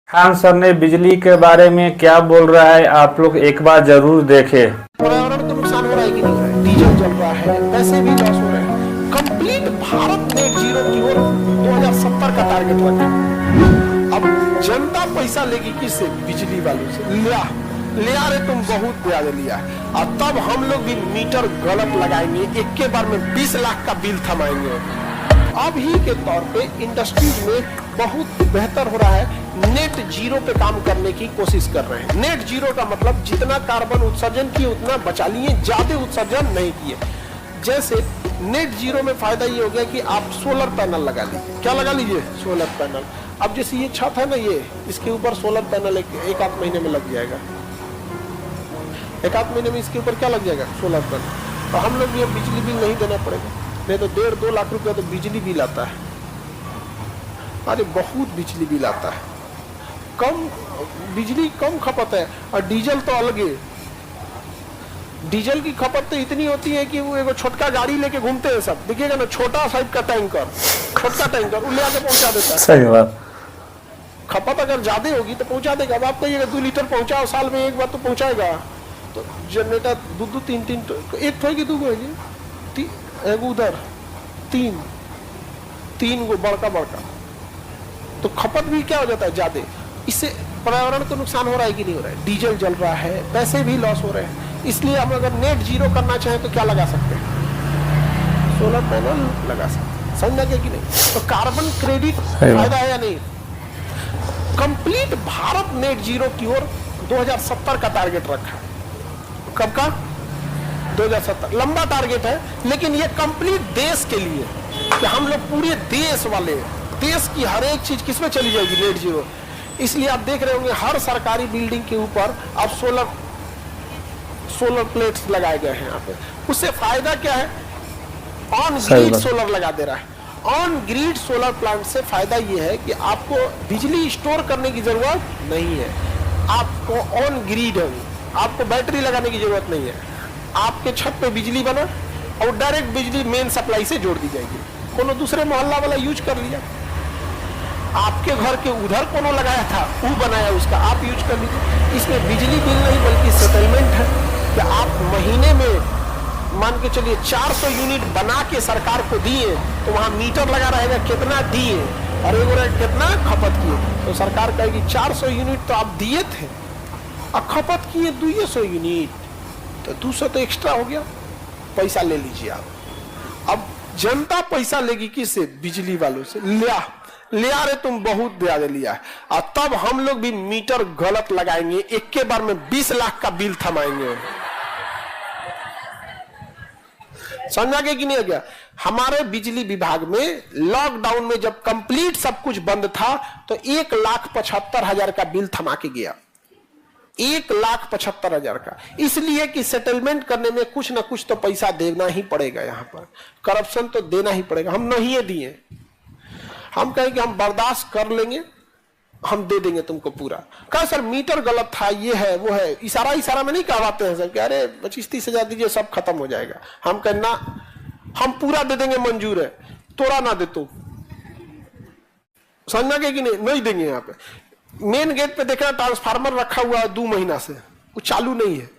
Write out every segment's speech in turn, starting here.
Khan sir ने बिजली के बारे में क्या बोल रहा है, आप लोग एक बार जरूर देखें। पर्यावरण को नुकसान हो रहा है कि नहीं हो रहा है? डीजल जल रहा है, पैसे भी लॉस हो रहे हैं। कंप्लीट भारत नेट जीरो की ओर 2070 का टारगेट रखा। अब जनता पैसा लेगी किससे? बिजली वालों से। लिया रे तुम बहुत ब्याज लिया है। और तब हम लोग भी मीटर गलत लगाएंगे, एक के बार में 20 लाख का बिल थमाएंगे। अब ही के तौर पे इंडस्ट्रीज में बहुत बेहतर हो रहा है। नेट जीरो पे काम करने की कोशिश कर रहे हैं। नेट जीरो का मतलब जितना कार्बन उत्सर्जन किए उतना बचा लिए, ज्यादा उत्सर्जन नहीं किए। जैसे नेट जीरो में फायदा ये हो गया कि आप सोलर पैनल लगा लीजिए। क्या लगा लीजिए? Solar panel. अब जैसे ये छत है ना, ये इसके ऊपर सोलर पैनल एक आध महीने में लग जाएगा। एक आध महीने में इसके ऊपर क्या लग जाएगा? Solar panel. तो हम लोग ये बिजली बिल नहीं देना पड़ेगा। नहीं तो 1.5-2 लाख रुपया तो बिजली बिल आता है। अरे बहुत बिजली बिल आता है। कम बिजली कम खपत है। और डीजल तो अलग है। डीजल की खपत तो इतनी होती है कि वो एक छोटका गाड़ी लेके घूमते हैं सब, देखिएगा ना, छोटा साइज का टैंकर, छोटका टैंकर वो ले आके पहुंचा देता है। सही बात। खपत अगर ज्यादा होगी तो पहुंचा देगा। अब आप कहिएगा 2 लीटर पहुंचाओ, साल में एक बार तो पहुंचाएगा। तो जनरेटर 2-2, 3-3 एक ठोएगी, 2 गो एक उधर 3 गो बड़का बड़का। तो खपत भी क्या हो जाता है? ज्यादा। इससे पर्यावरण को नुकसान हो रहा है कि नहीं हो रहा है? डीजल जल रहा है, पैसे भी लॉस हो रहे हैं। इसलिए हम अगर नेट जीरो करना चाहें तो क्या लगा सकते हैं? सोलर पैनल लगा सकते हैं। समझ गए कि नहीं? तो कार्बन क्रेडिट फायदा है या नहीं? कंप्लीट भारत नेट जीरो की ओर 2070 का टारगेट रखा है। कब का? 2070। लंबा टारगेट है, लेकिन ये कंप्लीट देश के लिए कि हम लोग पूरे देश वाले, देश की हर एक चीज किसमें चली जाएगी? Net zero. इसलिए आप देख रहे होंगे हर सरकारी बिल्डिंग के ऊपर अब सोलर प्लेट्स लगाए गए हैं यहाँ पे। उससे फायदा क्या है? ऑन ग्रिड सोलर लगा दे रहा है। ऑन ग्रिड सोलर प्लांट से फायदा ये है कि आपको बिजली स्टोर करने की जरूरत नहीं है। आपको ऑन ग्रिड है, आपको बैटरी लगाने की जरूरत नहीं है। आपके छत पे बिजली बना और डायरेक्ट बिजली मेन सप्लाई से जोड़ दी जाएगी। कोनो दूसरे मोहल्ला वाला यूज कर लिया, आपके घर के उधर कोनो लगाया था वो बनाया, उसका आप यूज कर लीजिए। इसमें बिजली बिल नहीं बल्कि सेटलमेंट है कि आप महीने में मान के चलिए 400 यूनिट बना के सरकार को दिए तो वहां मीटर लगा रहेगा कितना दिए और एक कितना खपत किए। तो सरकार कहेगी 400 यूनिट तो आप दिए थे और खपत किए 200 यूनिट, तो 200 तो एक्स्ट्रा हो गया, पैसा ले लीजिए आप। अब जनता पैसा लेगी किससे? बिजली वालों से। लिया रे तुम बहुत ब्याज लिया है। और तब हम लोग भी मीटर गलत लगाएंगे, एक के बार में 20 लाख का बिल थमाएंगे। समझा गया कि नहीं गया? हमारे बिजली विभाग में लॉकडाउन में जब कंप्लीट सब कुछ बंद था तो 1,75,000 का बिल थमा के गया। 1,75,000 का। इसलिए कि सेटलमेंट करने में कुछ ना कुछ तो पैसा देना ही पड़ेगा। यहाँ पर करप्शन तो देना ही पड़ेगा। हम नहीं दिए, हम कहें कि हम बर्दाश्त कर लेंगे, हम दे देंगे तुमको पूरा। कहा सर मीटर गलत था, ये है वो है, इशारा में नहीं कहवाते हैं सर कि अरे 25-30 हजार दीजिए सब खत्म हो जाएगा। हम कहना हम पूरा दे देंगे, मंजूर है, तोड़ा ना दे तू। समझना कि नहीं देंगे। यहाँ पे मेन गेट पे देखा ट्रांसफार्मर रखा हुआ है 2 महीना से, वो चालू नहीं है।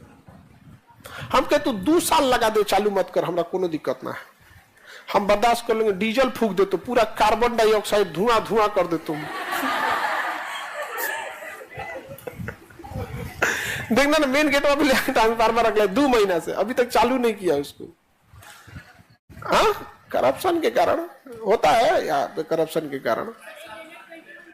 हम कहते तू 2 साल लगा दे, चालू मत कर, हमरा कोनो दिक्कत ना है, हम बर्दाश्त कर लेंगे। डीजल फूक दे तो पूरा कार्बन डाइऑक्साइड धुआं कर दे तुम। देखना ना मेन गेट पे ट्रांसफार्मर रख लिया 2 महीना से, अभी तक चालू नहीं किया उसको। हाँ, करप्शन के कारण होता है यहाँ पे, करप्शन के कारण।